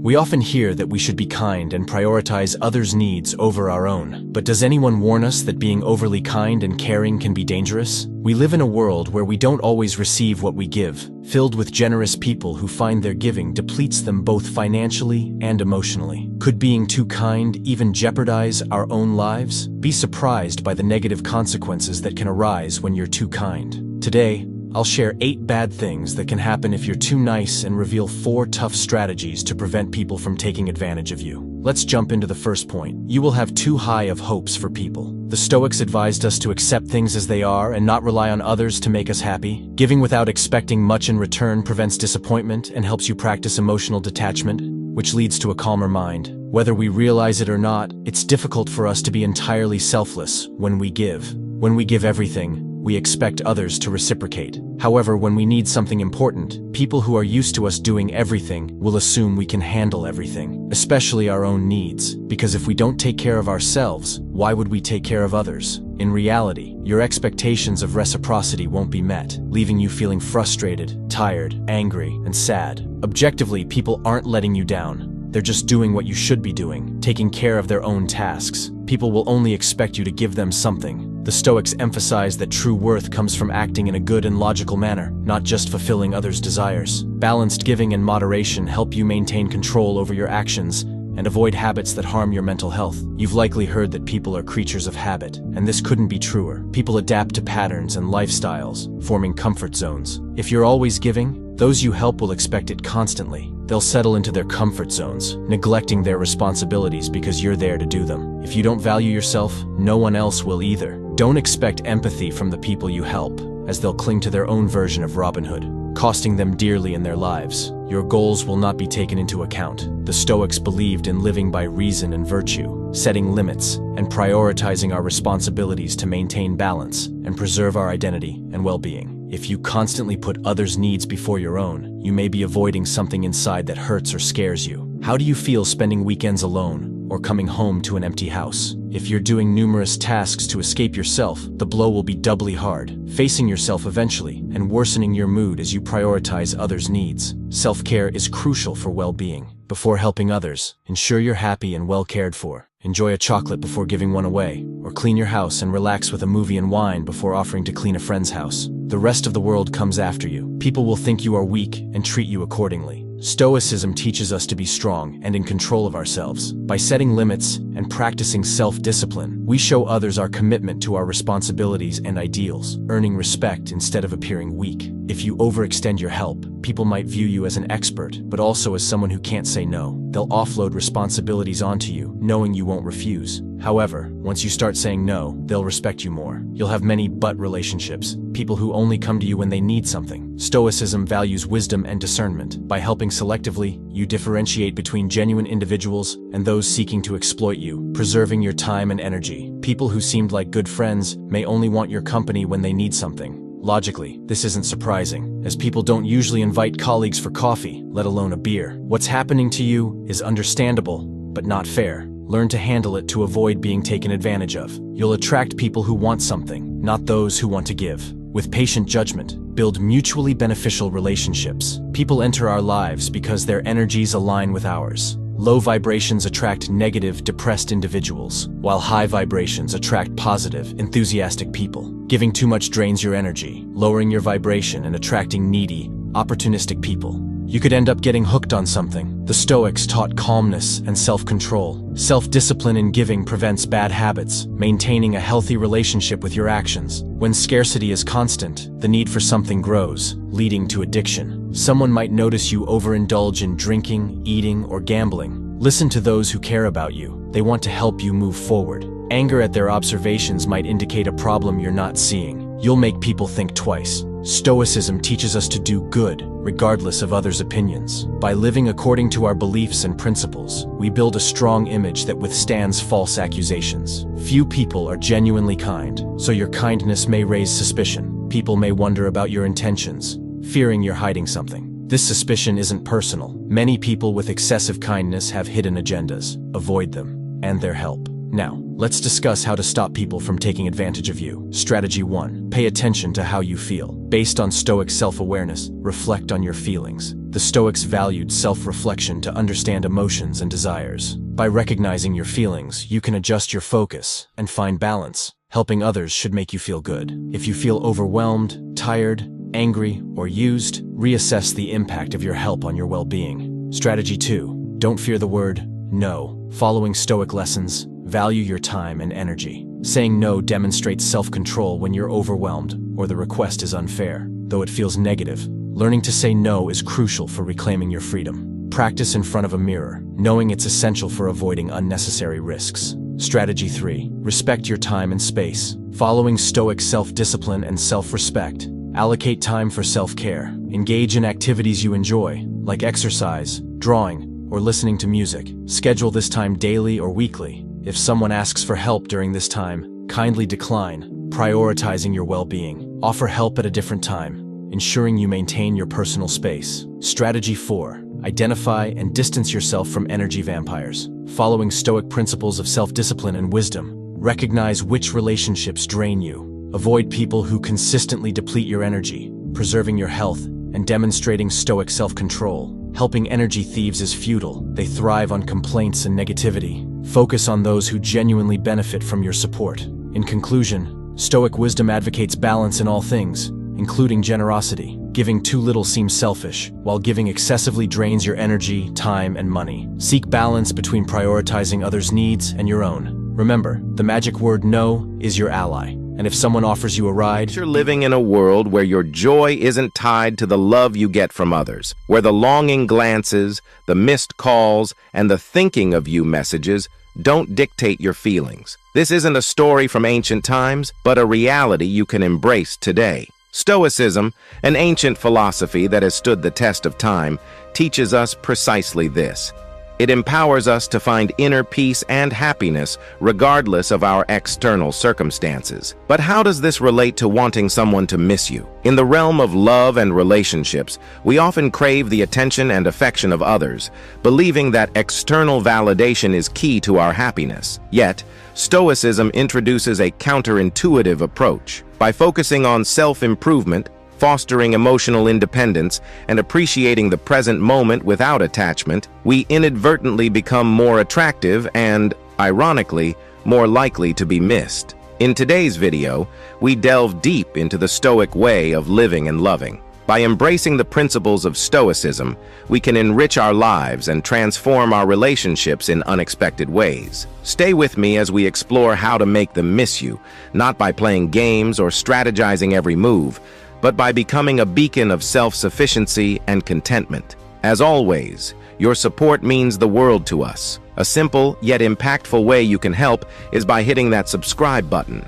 We often hear that we should be kind and prioritize others' needs over our own. But does anyone warn us that being overly kind and caring can be dangerous? We live in a world where we don't always receive what we give, filled with generous people who find their giving depletes them both financially and emotionally. Could being too kind even jeopardize our own lives? Be surprised by the negative consequences that can arise when you're too kind. Today, I'll share 8 bad things that can happen if you're too nice and reveal 4 tough strategies to prevent people from taking advantage of you. Let's jump into the first point. You will have too high of hopes for people. The Stoics advised us to accept things as they are and not rely on others to make us happy. Giving without expecting much in return prevents disappointment and helps you practice emotional detachment, which leads to a calmer mind. Whether we realize it or not, it's difficult for us to be entirely selfless when we give. When we give everything, we expect others to reciprocate. However, when we need something important, people who are used to us doing everything will assume we can handle everything, especially our own needs. Because if we don't take care of ourselves, why would we take care of others? In reality, your expectations of reciprocity won't be met, leaving you feeling frustrated, tired, angry, and sad. Objectively, people aren't letting you down. They're just doing what you should be doing, taking care of their own tasks. People will only expect you to give them something. The Stoics emphasize that true worth comes from acting in a good and logical manner, not just fulfilling others' desires. Balanced giving and moderation help you maintain control over your actions and avoid habits that harm your mental health. You've likely heard that people are creatures of habit, and this couldn't be truer. People adapt to patterns and lifestyles, forming comfort zones. If you're always giving, those you help will expect it constantly. They'll settle into their comfort zones, neglecting their responsibilities because you're there to do them. If you don't value yourself, no one else will either. Don't expect empathy from the people you help, as they'll cling to their own version of Robin Hood, costing them dearly in their lives. Your goals will not be taken into account. The Stoics believed in living by reason and virtue, setting limits, and prioritizing our responsibilities to maintain balance and preserve our identity and well-being. If you constantly put others' needs before your own, you may be avoiding something inside that hurts or scares you. How do you feel spending weekends alone or coming home to an empty house? If you're doing numerous tasks to escape yourself, the blow will be doubly hard, facing yourself eventually and worsening your mood as you prioritize others' needs. Self-care is crucial for well-being. Before helping others, ensure you're happy and well cared for. Enjoy a chocolate before giving one away, or clean your house and relax with a movie and wine before offering to clean a friend's house. The rest of the world comes after you. People will think you are weak and treat you accordingly. Stoicism teaches us to be strong and in control of ourselves. By setting limits and practicing self-discipline, we show others our commitment to our responsibilities and ideals, earning respect instead of appearing weak. If you overextend your help, people might view you as an expert, but also as someone who can't say no. They'll offload responsibilities onto you, knowing you won't refuse. However, once you start saying no, they'll respect you more. You'll have many but relationships, people who only come to you when they need something. Stoicism values wisdom and discernment. By helping selectively, you differentiate between genuine individuals and those seeking to exploit you, preserving your time and energy. People who seemed like good friends may only want your company when they need something. Logically, this isn't surprising, as people don't usually invite colleagues for coffee, let alone a beer. What's happening to you is understandable, but not fair. Learn to handle it to avoid being taken advantage of. You'll attract people who want something, not those who want to give. With patient judgment, build mutually beneficial relationships. People enter our lives because their energies align with ours. Low vibrations attract negative, depressed individuals, while high vibrations attract positive, enthusiastic people. Giving too much drains your energy, lowering your vibration and attracting needy, opportunistic people. You could end up getting hooked on something. The Stoics taught calmness and self-control. Self-discipline in giving prevents bad habits, maintaining a healthy relationship with your actions. When scarcity is constant, the need for something grows, leading to addiction. Someone might notice you overindulge in drinking, eating, or gambling. Listen to those who care about you. They want to help you move forward. Anger at their observations might indicate a problem you're not seeing. You'll make people think twice. Stoicism teaches us to do good, regardless of others' opinions. By living according to our beliefs and principles, we build a strong image that withstands false accusations. Few people are genuinely kind, so your kindness may raise suspicion. People may wonder about your intentions, fearing you're hiding something. This suspicion isn't personal. Many people with excessive kindness have hidden agendas. Avoid them, and their help. Now, let's discuss how to stop people from taking advantage of you. Strategy 1. Pay attention to how you feel. Based on Stoic self-awareness, reflect on your feelings. The Stoics valued self-reflection to understand emotions and desires. By recognizing your feelings, you can adjust your focus and find balance. Helping others should make you feel good. If you feel overwhelmed, tired, angry, or used, reassess the impact of your help on your well-being. Strategy 2. Don't fear the word no. Following Stoic lessons, value your time and energy. Saying no demonstrates self-control when you're overwhelmed or the request is unfair. Though it feels negative, learning to say no is crucial for reclaiming your freedom. Practice in front of a mirror, knowing it's essential for avoiding unnecessary risks. Strategy 3. Respect your time and space. Following Stoic self-discipline and self-respect, allocate time for self-care. Engage in activities you enjoy, like exercise, drawing, or listening to music. Schedule this time daily or weekly. If someone asks for help during this time, kindly decline, prioritizing your well-being. Offer help at a different time, ensuring you maintain your personal space. Strategy 4. Identify and distance yourself from energy vampires. Following Stoic principles of self-discipline and wisdom, recognize which relationships drain you. Avoid people who consistently deplete your energy, preserving your health and demonstrating Stoic self-control. Helping energy thieves is futile. They thrive on complaints and negativity. Focus on those who genuinely benefit from your support. In conclusion, Stoic wisdom advocates balance in all things, including generosity. Giving too little seems selfish, while giving excessively drains your energy, time, and money. Seek balance between prioritizing others' needs and your own. Remember, the magic word no is your ally. And if someone offers you a ride, You're living in a world where your joy isn't tied to the love you get from others, where the longing glances, the missed calls, and the thinking of you messages don't dictate your feelings. This isn't a story from ancient times, but a reality you can embrace today. Stoicism, an ancient philosophy that has stood the test of time, teaches us precisely this. It empowers us to find inner peace and happiness regardless of our external circumstances. But how does this relate to wanting someone to miss you? In the realm of love and relationships, we often crave the attention and affection of others, believing that external validation is key to our happiness. Yet, Stoicism introduces a counterintuitive approach. By focusing on self-improvement, fostering emotional independence, and appreciating the present moment without attachment, we inadvertently become more attractive and, ironically, more likely to be missed. In today's video, we delve deep into the Stoic way of living and loving. By embracing the principles of Stoicism, we can enrich our lives and transform our relationships in unexpected ways. Stay with me as we explore how to make them miss you, not by playing games or strategizing every move, but by becoming a beacon of self-sufficiency and contentment. As always, your support means the world to us. A simple yet impactful way you can help is by hitting that subscribe button.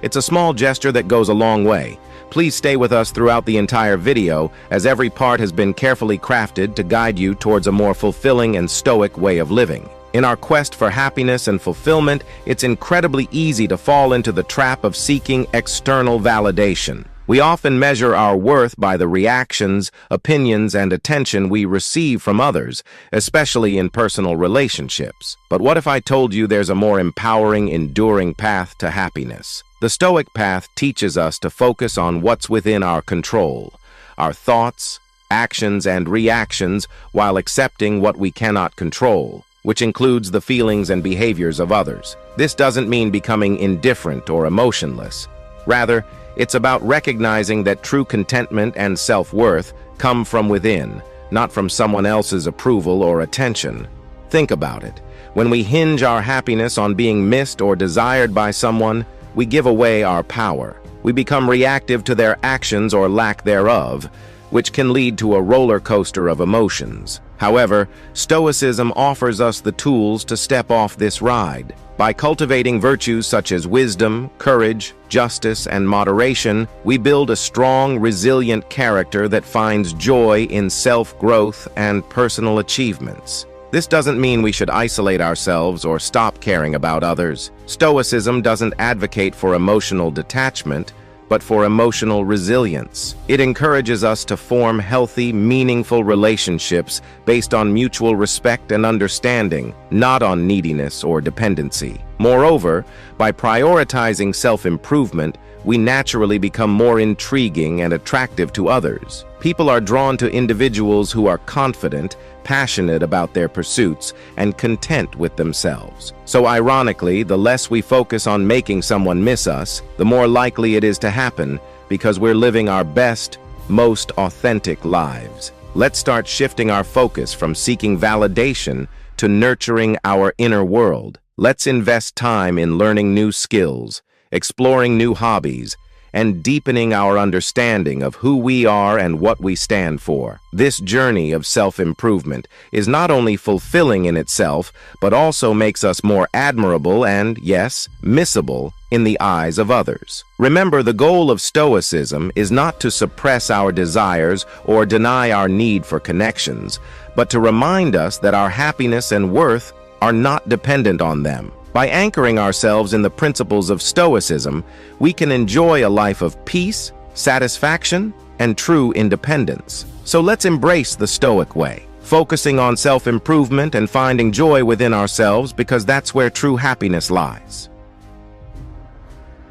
It's a small gesture that goes a long way. Please stay with us throughout the entire video, as every part has been carefully crafted to guide you towards a more fulfilling and stoic way of living. In our quest for happiness and fulfillment, it's incredibly easy to fall into the trap of seeking external validation. We often measure our worth by the reactions, opinions, and attention we receive from others, especially in personal relationships. But what if I told you there's a more empowering, enduring path to happiness? The Stoic path teaches us to focus on what's within our control, our thoughts, actions, and reactions, while accepting what we cannot control, which includes the feelings and behaviors of others. This doesn't mean becoming indifferent or emotionless. Rather, it's about recognizing that true contentment and self-worth come from within, not from someone else's approval or attention. Think about it. When we hinge our happiness on being missed or desired by someone, we give away our power. We become reactive to their actions or lack thereof, which can lead to a roller coaster of emotions. However, Stoicism offers us the tools to step off this ride. By cultivating virtues such as wisdom, courage, justice, and moderation, we build a strong, resilient character that finds joy in self-growth and personal achievements. This doesn't mean we should isolate ourselves or stop caring about others. Stoicism doesn't advocate for emotional detachment, but for emotional resilience. It encourages us to form healthy, meaningful relationships based on mutual respect and understanding, not on neediness or dependency. Moreover, by prioritizing self-improvement, we naturally become more intriguing and attractive to others. People are drawn to individuals who are confident, passionate about their pursuits, and content with themselves. So ironically, the less we focus on making someone miss us, the more likely it is to happen because we're living our best, most authentic lives. Let's start shifting our focus from seeking validation to nurturing our inner world. Let's invest time in learning new skills, exploring new hobbies, and deepening our understanding of who we are and what we stand for. This journey of self-improvement is not only fulfilling in itself, but also makes us more admirable and, yes, missable in the eyes of others. Remember, the goal of Stoicism is not to suppress our desires or deny our need for connections, but to remind us that our happiness and worth are not dependent on them. By anchoring ourselves in the principles of Stoicism, we can enjoy a life of peace, satisfaction, and true independence. So let's embrace the Stoic way, focusing on self-improvement and finding joy within ourselves, because that's where true happiness lies.